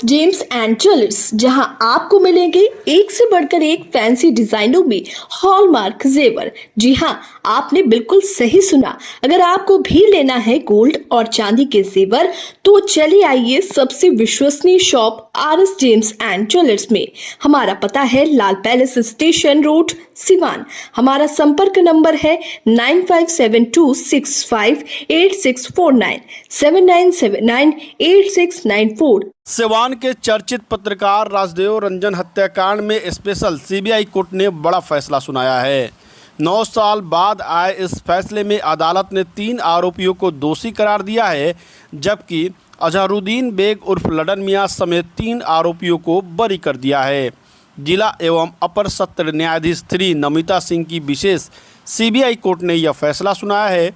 James and jewellers, जहां आपको मिलेंगे एक से बढ़कर एक फैंसी डिजाइनों में हॉलमार्क जेवर। जी हां, आपने बिल्कुल सही सुना। अगर आपको भी लेना है गोल्ड और चांदी के जेवर तो चलिए आइए सबसे विश्वसनीय shop RS James and jewellers में। हमारा पता है लाल पैलेस स्टेशन रोड, सिवान। हमारा संपर्क नंबर है 9572658649 79798694। सिवान के चर्चित पत्रकार राजदेव रंजन हत्याकांड में स्पेशल सीबीआई कोर्ट ने बड़ा फैसला सुनाया है। 9 साल बाद आए इस फैसले में अदालत ने 3 आरोपियों को दोषी करार दिया है, जबकि अजहरुद्दीन बेग उर्फ लडन मियां समेत 3 आरोपियों को बरी कर दिया है। जिला एवं अपर सत्र न्यायाधीश 3 नमिता सिंह की विशेष सीबीआई कोर्ट ने यह फैसला सुनाया है।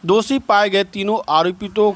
दोषी पाए गए तीनों आरोपितों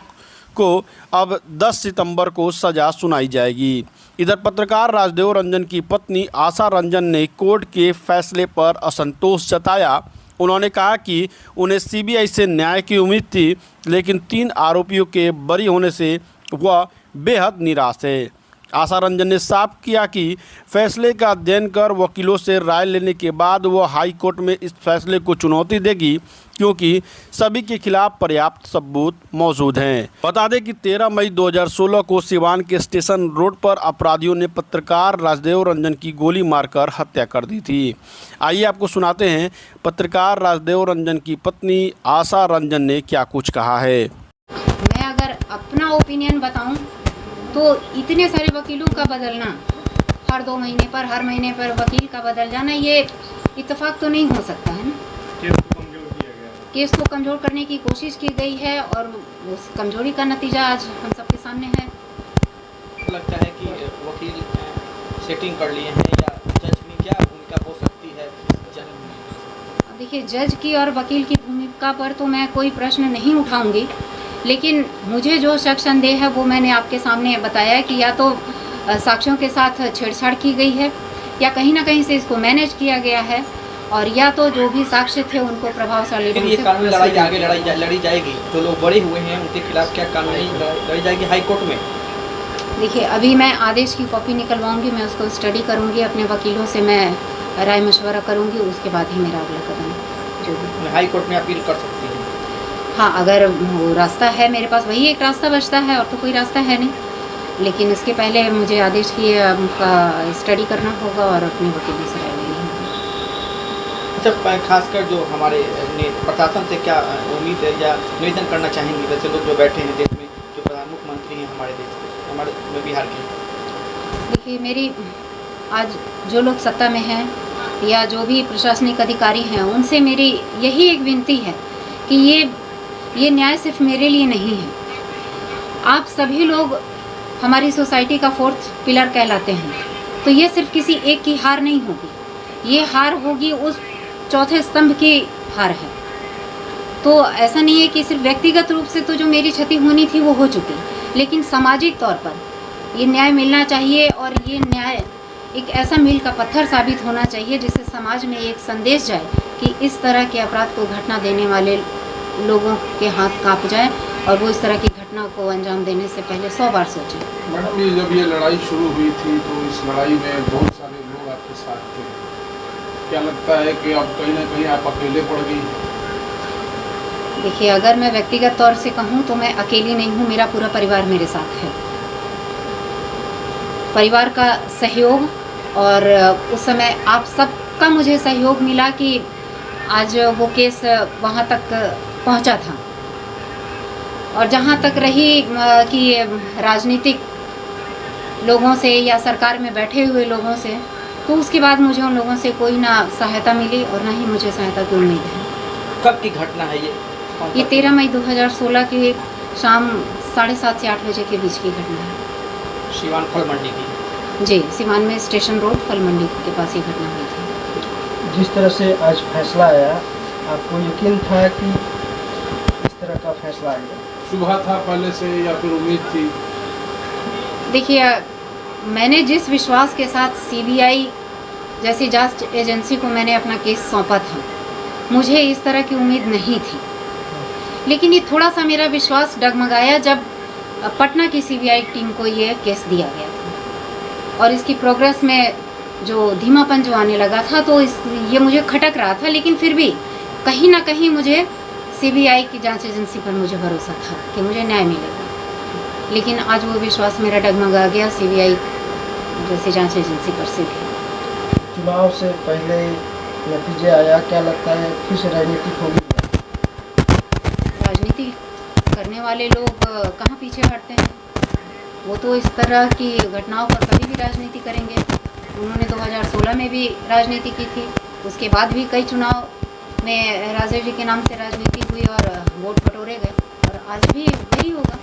को अब 10 सितंबर को सजा सुनाई जाएगी। इधर पत्रकार राजदेव रंजन की पत्नी आशा रंजन ने कोर्ट के फैसले पर असंतोष जताया। उन्होंने कहा कि उन्हें सीबीआई से न्याय की उम्मीद थी, लेकिन 3 आरोपियों के बरी होने से वह बेहद निराश है। आशा रंजन ने साफ किया कि फैसले का अध्ययन कर वकीलों से राय लेने के बाद वह हाई कोर्ट में इस फैसले को चुनौती देगी, क्योंकि सभी के खिलाफ पर्याप्त सबूत मौजूद हैं। बता दें कि 13 मई 2016 को सिवान के स्टेशन रोड पर अपराधियों ने पत्रकार राजदेव रंजन की गोली मारकर हत्या कर दी थी। आइए आपको सुनाते हैं पत्रकार राजदेव रंजन की पत्नी आशा रंजन ने क्या कुछ कहा है। मैं अगर अपना ओपिनियन बताऊं तो इतने सारे वकीलों का बदलना, हर 2 महीने पर, हर महीने पर वकील का बदल जाना, ये इत्तेफाक तो नहीं हो सकता है ना। केस को कमज़ोर करने की कोशिश की गई है और उस कमजोरी का नतीजा आज हम सबके सामने है। लगता है कि वकील सेटिंग कर लिए हैं या जज में क्या भूमिका हो सकती है? देखिए, जज की और वकील की भूमिका पर तो मैं कोई प्रश्न नहीं उठाऊंगी, लेकिन मुझे जो शक संदेह है वो मैंने आपके सामने बताया कि या तो साक्ष्यों के साथ छेड़छाड़ की गई है या कहीं ना कहीं से इसको मैनेज किया गया है, और या तो जो भी साक्ष्य थे उनको प्रभावशाली ढंग से कानूनी लड़ाई आगे लड़ी जाएगी। जो लोग बड़े हुए हैं उनके खिलाफ क्या कानूनी लड़ी जाएगी हाई कोर्ट में? देखिए, अभी मैं आदेश की कॉपी निकलवाऊंगी, मैं उसको स्टडी करूंगी, अपने वकीलों से मैं राय मशवरा करूंगी, उसके बाद ही मेरा अगला कदम जो भी। हाई कोर्ट में अपील कर सकती हैं? हाँ, अगर वो रास्ता है मेरे पास, वही एक रास्ता बचता है और तो कोई रास्ता है नहीं, लेकिन इसके पहले मुझे आदेश की का स्टडी करना होगा और अपने वकीलों से राय लेनी होगी। अच्छा, खासकर जो हमारे प्रशासन से क्या उम्मीद है या निवेदन करना चाहेंगे? वैसे लोग जो बैठे हैं देश में, जो प्रधान मुख्यमंत्री हैं हमारे देश के, हमारे बिहार के। देखिए, मेरी आज जो लोग सत्ता में हैं या जो भी प्रशासनिक अधिकारी हैं, उनसे मेरी यही एक विनती है कि ये न्याय सिर्फ मेरे लिए नहीं है। आप सभी लोग हमारी सोसाइटी का 4th पिलर कहलाते हैं, तो ये सिर्फ किसी एक की हार नहीं होगी, ये हार होगी उस 4थे स्तंभ की हार है। तो ऐसा नहीं है कि सिर्फ व्यक्तिगत रूप से तो जो मेरी क्षति होनी थी वो हो चुकी, लेकिन सामाजिक तौर पर ये न्याय मिलना चाहिए, और ये न्याय एक ऐसा मील का पत्थर साबित होना चाहिए जिससे समाज में एक संदेश जाए कि इस तरह के अपराध को घटना देने वाले लोगों के हाथ कांप जाए और वो इस तरह की घटना को अंजाम देने से पहले 100 बार सोचें। मैडम, ये जब ये लड़ाई शुरू हुई थी तो इस लड़ाई में बहुत सारे लोग आपके साथ थे। क्या लगता है कि अब कहीं ना कहीं आप अकेले पड़ गई? देखिए, अगर मैं व्यक्तिगत तौर से कहूँ तो मैं अकेली नहीं हूँ, मेरा पूरा परिवार मेरे साथ है। परिवार का सहयोग और उस समय आप सबका मुझे सहयोग मिला कि आज वो केस वहाँ तक पहुँचा था। और जहाँ तक रही कि राजनीतिक लोगों से या सरकार में बैठे हुए लोगों से, तो उसके बाद मुझे उन लोगों से कोई ना सहायता मिली और ना ही मुझे सहायता की उम्मीद है। कब की घटना है ये? 13 मई 2016 की शाम 7:30 से 8 बजे के बीच की घटना है। सिवान फल मंडी की? जी, सिवान में स्टेशन रोड फल मंडी के पास ये घटना हुई थी। जिस तरह से आज फैसला आया, आपको यकीन था कि इस तरह का फैसला आएगा? शुभ था पहले से या फिर उम्मीद थी? देखिए, मैंने जिस विश्वास के साथ सीबीआई जैसी जांच एजेंसी को मैंने अपना केस सौंपा था, मुझे इस तरह की उम्मीद नहीं थी, लेकिन ये थोड़ा सा मेरा विश्वास डगमगाया जब पटना की सीबीआई टीम को ये केस दिया गया था। और इसकी प्रोग्रेस में जो धीमापन जो आने लगा था, तो ये मुझे खटक रहा था। लेकिन फिर भी कहीं ना कहीं मुझे सीबीआई की जांच एजेंसी पर मुझे भरोसा था कि मुझे न्याय मिलेगा। लेकिन आज वो विश्वास मेरा डगमगा गया सीबीआई जैसे जांच एजेंसी पर से भी। चुनाव से पहले नतीजे आया, क्या लगता है फिर से राजनीति होगी? राजनीति करने वाले लोग कहाँ पीछे हटते हैं। वो तो इस तरह की घटनाओं पर कभी भी राजनीति करेंगे। उन्होंने 2016 में भी राजनीति की थी, उसके बाद भी कई चुनाव में राजीव जी के नाम से राजनीति हुई और वोट बटोरे गए, और आज भी वही होगा।